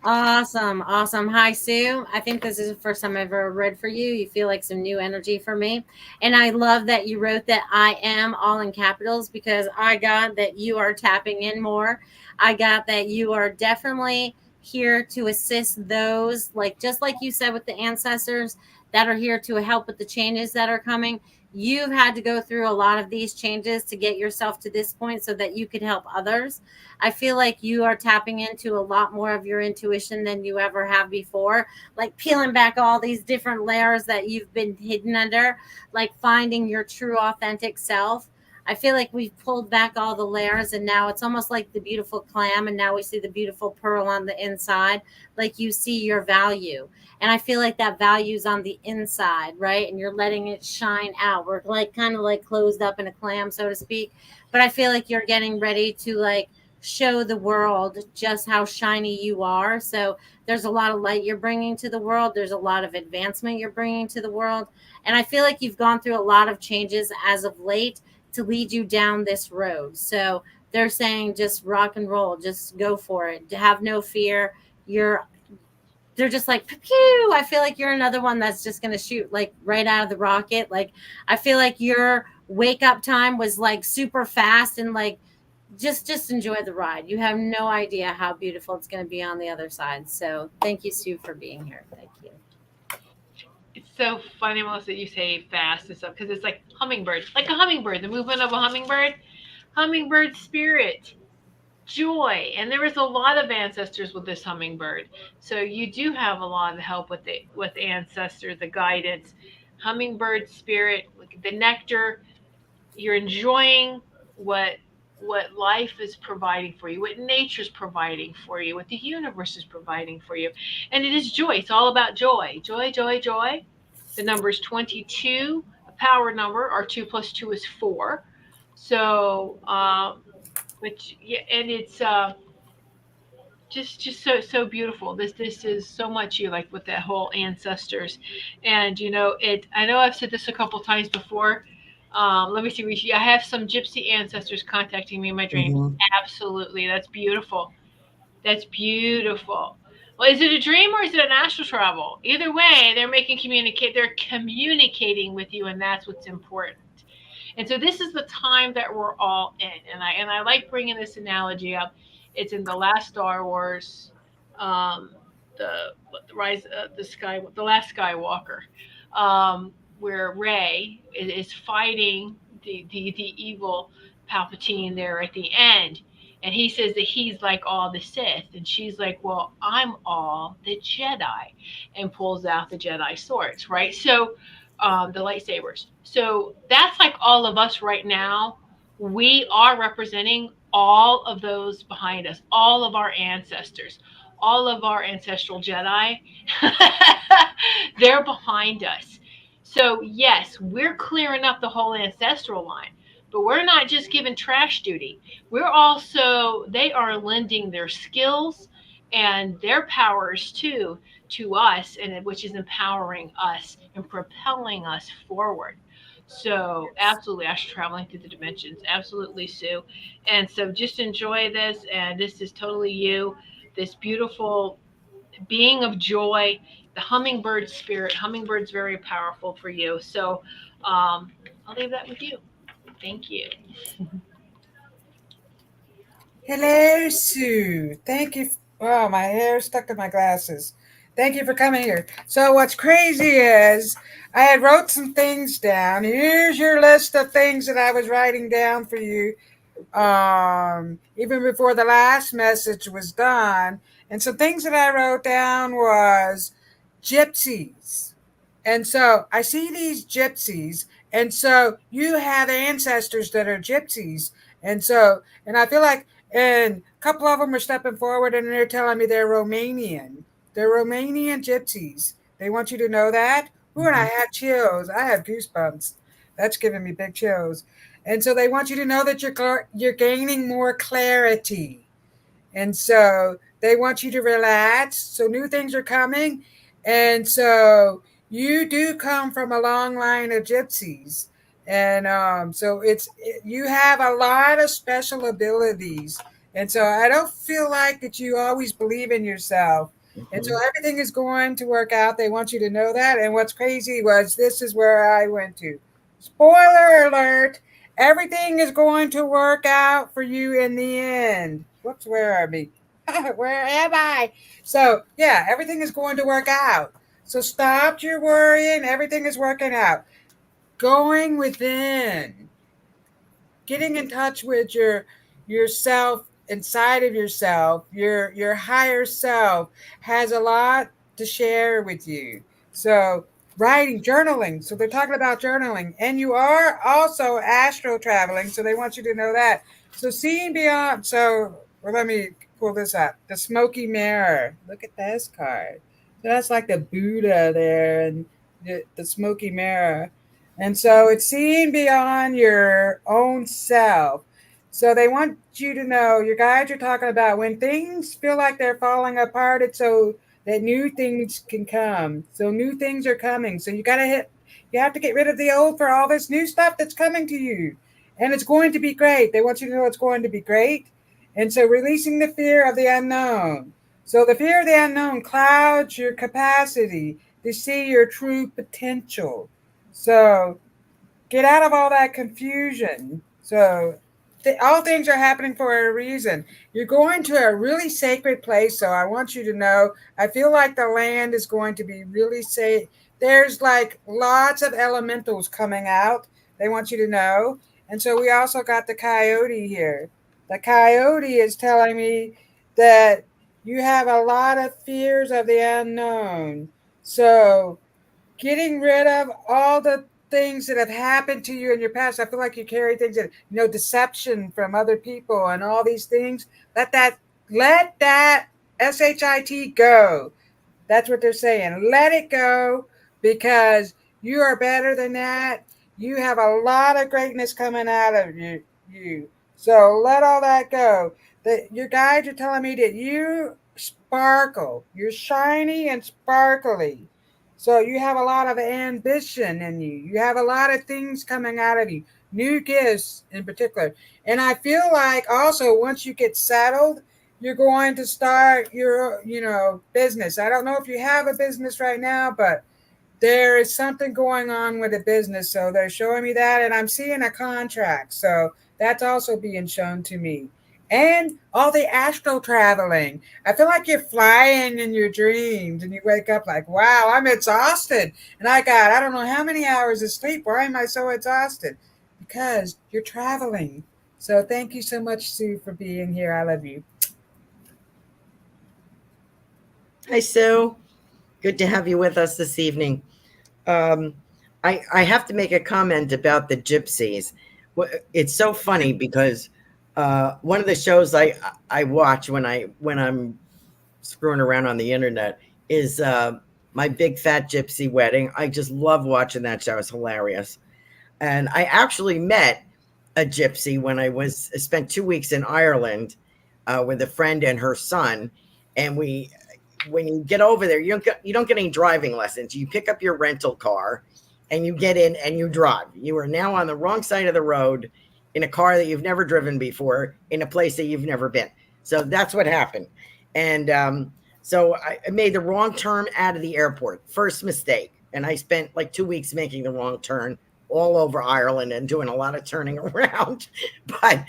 Awesome. Awesome. Hi, Sue. I think this is the first time I've ever read for you. You feel like some new energy for me. And I love that you wrote that I am all in capitals, because I got that you are tapping in more. I got that you are definitely here to assist those, like just like you said with the ancestors that are here to help with the changes that are coming. You've had to go through a lot of these changes to get yourself to this point so that you could help others. I feel like you are tapping into a lot more of your intuition than you ever have before, like peeling back all these different layers that you've been hidden under, like finding your true authentic self. I feel like we've pulled back all the layers, and now it's almost like the beautiful clam, and now we see the beautiful pearl on the inside. Like you see your value. And I feel like that value's on the inside, right? And you're letting it shine out. We're like kind of like closed up in a clam, so to speak. But I feel like you're getting ready to like show the world just how shiny you are. So there's a lot of light you're bringing to the world. There's a lot of advancement you're bringing to the world. And I feel like you've gone through a lot of changes as of late to lead you down this road. So they're saying just rock and roll, just go for it. Have no fear. They're just like pew. I feel like you're another one that's just going to shoot like right out of the rocket. Like I feel like your wake up time was like super fast, and like just enjoy the ride. You have no idea how beautiful it's going to be on the other side. So thank you, Sue, for being here. Thank you. It's so funny, Melissa, that you say fast and stuff, because it's like a hummingbird, the movement of a hummingbird, hummingbird spirit, joy. And there is a lot of ancestors with this hummingbird. So you do have a lot of help with ancestors, the guidance, hummingbird spirit, like the nectar. You're enjoying what what life is providing for you, what nature's providing for you, what the universe is providing for you. And it is joy. It's all about joy. Joy, joy, joy. The number is 22, a power number. Our 2 plus 2 is 4. So, which, yeah, and it's just so beautiful. This is so much you, like with that whole ancestors, and it. I know I've said this a couple times before. Let me see. I have some gypsy ancestors contacting me in my dreams. Hmm. Absolutely, that's beautiful. That's beautiful. Well, is it a dream or is it an astral travel? Either way, they're making communicate. They're communicating with you, and that's what's important. And so this is the time that we're all in. And I like bringing this analogy up. It's in the last Star Wars, um, the rise, the sky, the last Skywalker, where Rey is fighting the evil Palpatine there at the end. And he says that he's like all the Sith, and she's like, "Well, I'm all the Jedi," and pulls out the Jedi swords, right? So the lightsabers. So that's like all of us right now. We are representing all of those behind us, all of our ancestors, all of our ancestral Jedi. They're behind us. So, yes, we're clearing up the whole ancestral line, but we're not just giving trash duty. We're also, they are lending their skills and their powers too to us, and which is empowering us and propelling us forward. So absolutely, Ash traveling through the dimensions. Absolutely, Sue. And so just enjoy this, and this is totally you. This beautiful being of joy, the hummingbird spirit. Hummingbird's very powerful for you. So I'll leave that with you. Thank you. Hello, Sue. Thank you. Oh, my hair stuck to my glasses. Thank you for coming here. So what's crazy is I had wrote some things down. Here's your list of things that I was writing down for you. Even before the last message was done. And some things that I wrote down was gypsies. And so I see these gypsies. And so you have ancestors that are gypsies. And I feel like, and a couple of them are stepping forward and they're telling me they're Romanian. They're Romanian gypsies. They want you to know that. Ooh, and I Hmm. had chills. I have goosebumps. That's giving me big chills. And so they want you to know that you're gaining more clarity. And so they want you to relax. So new things are coming. And so you do come from a long line of gypsies. And so you have a lot of special abilities. And so I don't feel like that you always believe in yourself. And so Hmm. everything is going to work out. They want you to know that. And what's crazy was this is where I went to. Spoiler alert. Everything is going to work out for you in the end. Whoops, where are we? Where am I? So, yeah, everything is going to work out. So, stop your worrying. Everything is working out. Going within, getting in touch with yourself inside of yourself, your higher self has a lot to share with you. So writing, journaling. So they're talking about journaling. And you are also astral traveling. So they want you to know that. So seeing beyond, so well, let me pull this up. The smoky mirror. Look at this card. So that's like the Buddha there and the smoky mirror. And so it's seeing beyond your own self. So they want you to know, your guides are talking about when things feel like they're falling apart, it's so that new things can come. So new things are coming. So you have to get rid of the old for all this new stuff that's coming to you. And it's going to be great. They want you to know it's going to be great. And so releasing the fear of the unknown. So the fear of the unknown clouds your capacity to see your true potential. So get out of all that confusion. So all things are happening for a reason. You're going to a really sacred place. So I want you to know, I feel like the land is going to be really safe. There's like lots of elementals coming out. They want you to know. And so we also got the coyote here. The coyote is telling me that you have a lot of fears of the unknown. So getting rid of all things that have happened to you in your past. I feel like you carry things that, deception from other people and all these things. Let that shit go. That's what they're saying. Let it go, because you are better than that. You have a lot of greatness coming out of you. So let all that go. Your guides are telling me that you sparkle. You're shiny and sparkly. So you have a lot of ambition in you. You have a lot of things coming out of you. New gifts in particular. And I feel like also once you get settled, you're going to start your business. I don't know if you have a business right now, but there is something going on with a business, so they're showing me that, and I'm seeing a contract, so that's also being shown to me. And all the astral traveling, I feel like you're flying in your dreams and you wake up like, wow, I'm exhausted, and I don't know how many hours of sleep. Why am I so exhausted? Because you're traveling. So thank you so much, Sue, for being here. I love you. Hi, Sue. Good to have you with us this evening. Um, I have to make a comment about the gypsies. It's so funny because one of the shows I watch when I'm screwing around on the internet is My Big Fat Gypsy Wedding. I just love watching that show. It's hilarious. And I actually met a gypsy when I was spent 2 weeks in Ireland with a friend and her son, and we when you get over there, you don't get any driving lessons. You pick up your rental car and you get in and you drive. You are now on the wrong side of the road in a car that you've never driven before in a place that you've never been. So that's what happened. And so I made the wrong turn out of the airport. First mistake. And I spent like 2 weeks making the wrong turn all over Ireland and doing a lot of turning around. But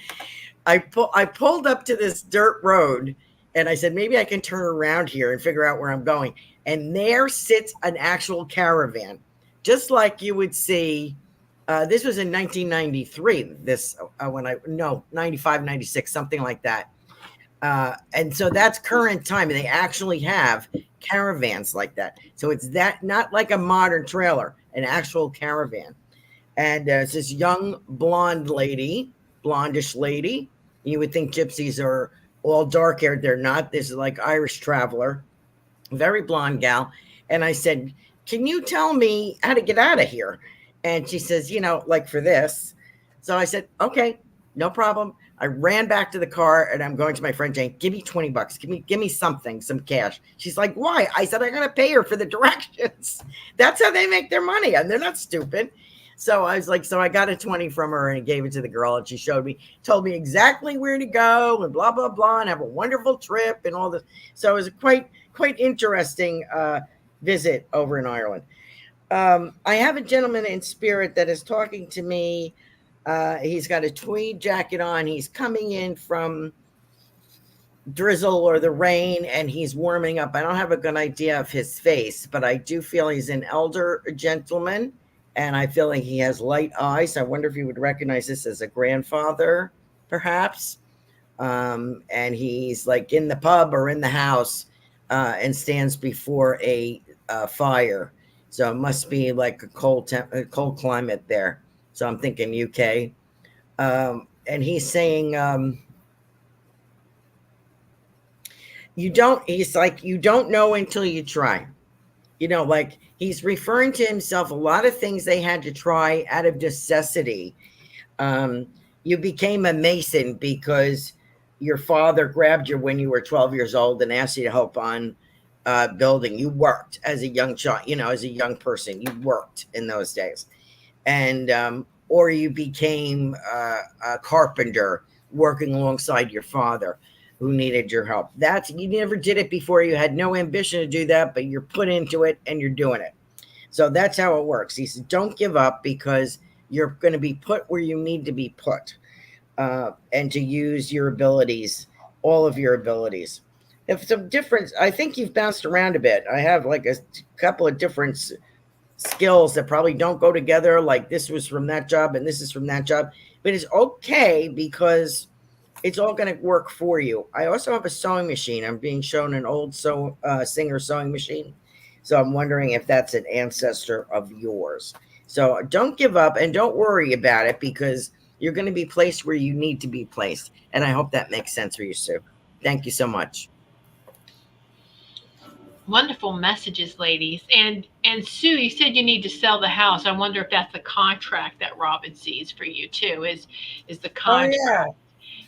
I pulled up to this dirt road and I said, maybe I can turn around here and figure out where I'm going. And there sits an actual caravan, just like you would see. This was in 1993. This when I no 95, 96, something like that. And so that's current time. And they actually have caravans like that. So it's that not like a modern trailer, an actual caravan. And it's this young blonde lady, blondish lady. You would think gypsies are all dark haired. They're not. This is like Irish traveler, very blonde gal. And I said, can you tell me how to get out of here? And she says, like for this. So I said, okay, no problem. I ran back to the car and I'm going to my friend Jane, give me $20. Give me something, some cash. She's like, why? I said, I'm going to pay her for the directions. That's how they make their money. And they're not stupid. So I was like, so I got a 20 from her and gave it to the girl. And she told me exactly where to go and blah, blah, blah, and have a wonderful trip and all this. So it was a quite interesting visit over in Ireland. I have a gentleman in spirit that is talking to me. He's got a tweed jacket on. He's coming in from drizzle or the rain and he's warming up. I don't have a good idea of his face, but I do feel he's an elder gentleman and I feel like he has light eyes. I wonder if you would recognize this as a grandfather, perhaps. And he's like in the pub or in the house and stands before a fire. So it must be like a cold climate there. So I'm thinking UK. And he's saying, he's like, you don't know until you try. Like he's referring to himself, a lot of things they had to try out of necessity. You became a mason because your father grabbed you when you were 12 years old and asked you to help on building. You worked as a young child, as a young person, you worked in those days. And, or you became a carpenter working alongside your father who needed your help. You never did it before. You had no ambition to do that, but you're put into it and you're doing it. So that's how it works. He said, don't give up because you're going to be put where you need to be put and to use your abilities, all of your abilities. If some difference, I think you've bounced around a bit. I have like a couple of different skills that probably don't go together. Like this was from that job and this is from that job, but it's okay because it's all going to work for you. I also have a sewing machine. I'm being shown an old Singer sewing machine. So I'm wondering if that's an ancestor of yours. So don't give up and don't worry about it because you're going to be placed where you need to be placed. And I hope that makes sense for you, Sue. Thank you so much. Wonderful messages, ladies. And Sue, you said you need to sell the house. I wonder if that's the contract that Robin sees for you too. Is the Oh contract, yeah.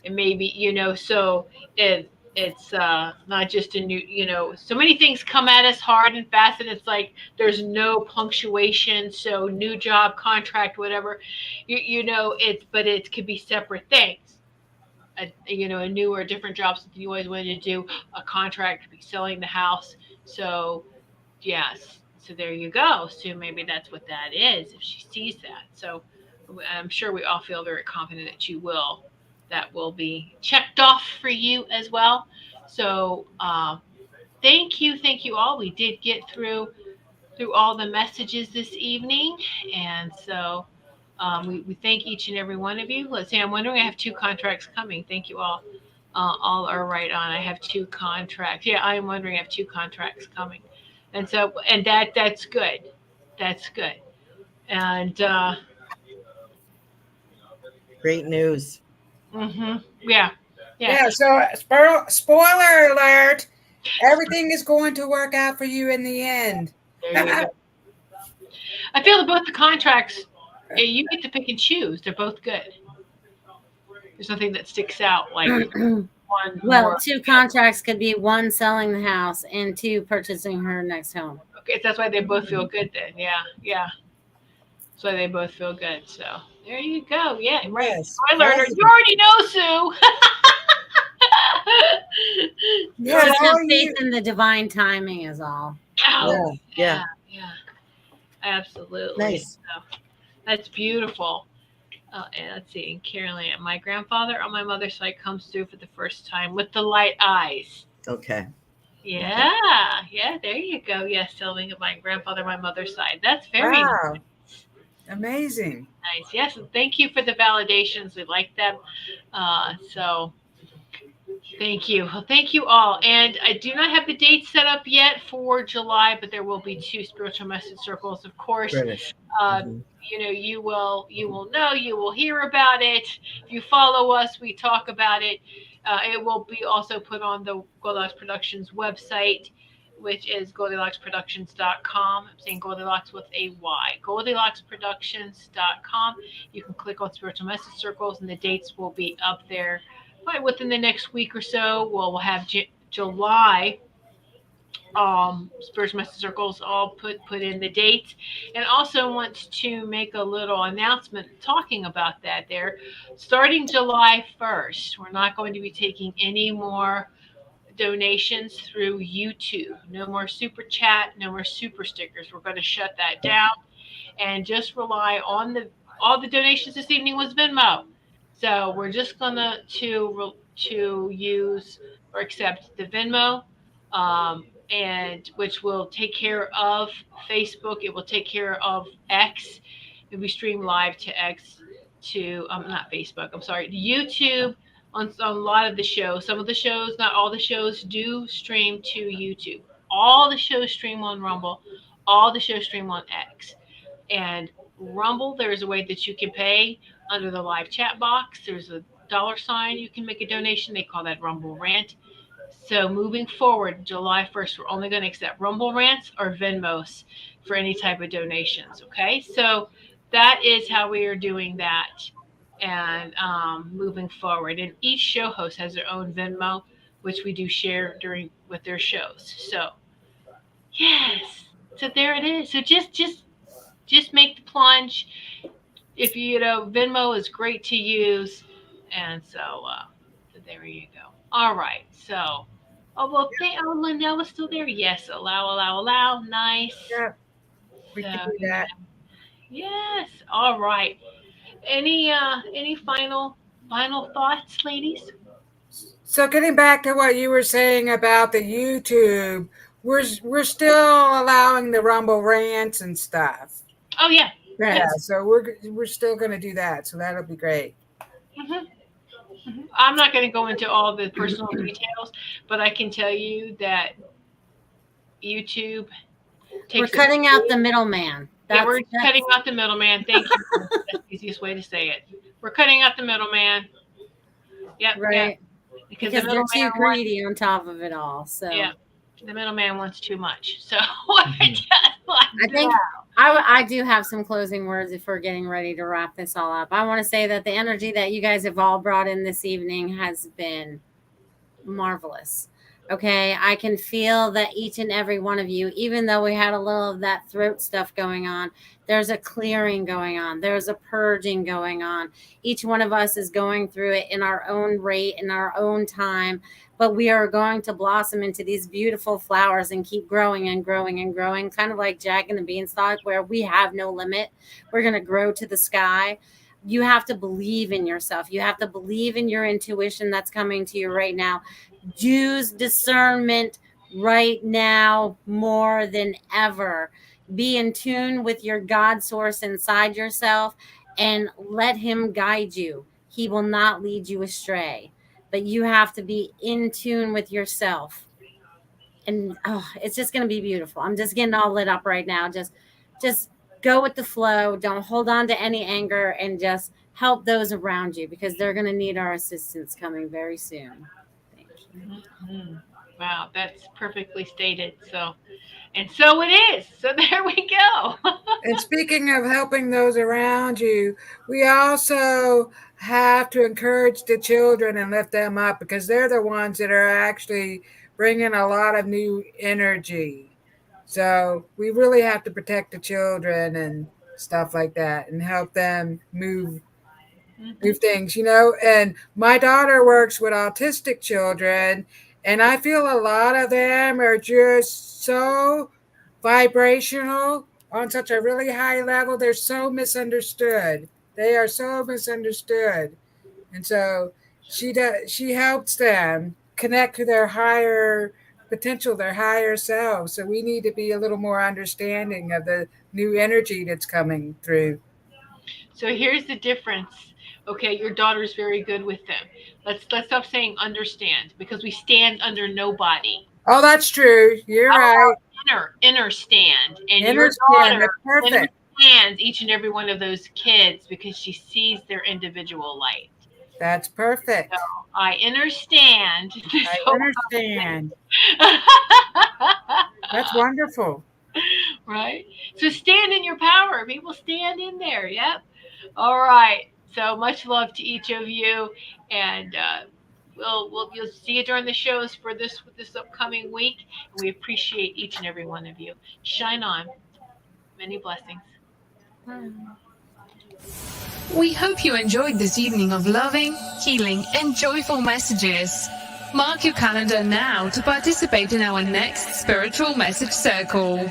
and maybe so it's not just a new, so many things come at us hard and fast, and it's like there's no punctuation. So new job, contract, whatever, it's, but it could be separate things. A new or a different job, something you always wanted to do. A contract could be selling the house. So yes, so there you go. So maybe that's what that is if she sees that. So I'm sure we all feel very confident that you will. That will be checked off for you as well. So thank you all. We did get through all the messages this evening, and so we thank each and every one of you. Let's see. I'm wondering. I have two contracts coming. Thank you all. All are right on. I have two contracts. Yeah, I'm wondering. I have two contracts coming, and so that's good. That's good. And Great news. yeah, yeah. Yeah. So spoiler alert. Everything is going to work out for you in the end. There you go. I feel that both the contracts, you get to pick and choose. They're both good. There's nothing that sticks out like one Well, more. two contracts could be one selling the house and two purchasing her next home. Okay, that's why they both feel good then. Yeah, yeah. That's why they both feel good. So there you go. Yeah, right. Yes. I learned it. You Positive. already know, Sue. Yeah. Just have All faith you. in the divine timing is all. Oh, Yeah. Yeah. yeah, yeah. Absolutely. Nice. So that's beautiful. And let's see. And Carolyn, my grandfather on my mother's side comes through for the first time with the light eyes. Okay. Yeah, yeah. There you go. Yes, selling of my grandfather, my mother's side. That's very Wow. Amazing. nice. Yes, and thank you for the validations. We like them. So thank you. Well, thank you all. And I do not have the date set up yet for July, but there will be two spiritual message circles, of course. British. Uh, Mhm. you will know, you will hear about it. If you follow us, we talk about it. It will be also put on the Goldylocks Productions website, which is GoldylocksProductions.com. I'm saying Goldylocks with a Y. GoldylocksProductions.com. You can click on spiritual message circles, and the dates will be up there. Probably within the next week or so, we'll have July spiritual message circles all put in the dates, and also want to make a little announcement talking about that. There, starting July 1st, we're not going to be taking any more donations through YouTube. No more super chat, no more super stickers. We're going to shut that down and just rely on the all the donations this evening was Venmo. So we're just gonna to use or accept the Venmo, and which will take care of Facebook. It will take care of X. We stream live to X, to not Facebook. I'm sorry, YouTube. On a lot of the shows, some of the shows, not all the shows, do stream to YouTube. All the shows stream on Rumble. All the shows stream on X. And Rumble, there's a way that you can pay under the live chat box. There's a dollar sign you can make a donation. They call that Rumble Rant. So moving forward, July 1st, we're only going to accept Rumble Rants or Venmos for any type of donations. Okay, so that is how we are doing that, and moving forward. And each show host has their own Venmo, which we do share during with their shows. So yes, so there it is. So just make the plunge. If Venmo is great to use, and so there you go. All right, so oh, Linnell was still there. Yes, allow. Nice. Yeah. We So can do that. yes, all right. Any final thoughts, ladies? So getting back to what you were saying about the YouTube, we're still allowing the Rumble rants and stuff. Oh yeah. Yeah, Right. so we're still going to do that. So that'll be great. hmm I'm not going to go into all the personal details, but I can tell you that YouTube We're takes it. cutting out the middleman. Yeah, we're cutting out the middleman. Thank you. That's the easiest way to say it. We're cutting out the middleman. Yep. right. Yeah. Because the Because they're too middleman wants, greedy on top of it all. So yeah, the middleman wants too much. So Mhm. I think I do have some closing words if we're getting ready to wrap this all up. I want to say that the energy that you guys have all brought in this evening has been marvelous. Okay, I can feel that each and every one of you, even though we had a little of that throat stuff going on, there's a clearing going on, there's a purging going on. Each one of us is going through it in our own rate, in our own time, but we are going to blossom into these beautiful flowers and keep growing and growing and growing, kind of like Jack and the Beanstalk, where we have no limit. We're going to grow to the sky. You have to believe in yourself. You have to believe in your intuition that's coming to you right now. Use discernment right now more than ever. Be in tune with your God source inside yourself and let him guide you. He will not lead you astray, but you have to be in tune with yourself. And it's just going to be beautiful. I'm just getting all lit up right now. Just go with the flow. Don't hold on to any anger and just help those around you because they're going to need our assistance coming very soon. Thank you. Mhm. Wow, that's perfectly stated. So, and so it is. So there we go. And speaking of helping those around you, we also have to encourage the children and lift them up because they're the ones that are actually bringing a lot of new energy. So we really have to protect the children and stuff like that and help them move Mhm. things, And my daughter works with autistic children, and I feel a lot of them are just so vibrational on such a really high level. They're so misunderstood. They are so misunderstood. And so she helps them connect to their higher potential, their higher self. So we need to be a little more understanding of the new energy that's coming through. So here's the difference. Okay, your daughter's very good with them. Let's stop saying understand because we stand under nobody. Oh, that's true. You're How right. about inner stand? And your Understand. daughter That's perfect. understands each and every one of those kids because she sees their individual light. That's perfect. I understand. I So, understand. That's wonderful. right? So stand in your power. People stand in there. Yep. All right. So much love to each of you, and you'll see you during the shows for this upcoming week. And we appreciate each and every one of you. Shine on. Many blessings. We hope you enjoyed this evening of loving, healing, and joyful messages. Mark your calendar now to participate in our next Spiritual Message Circle.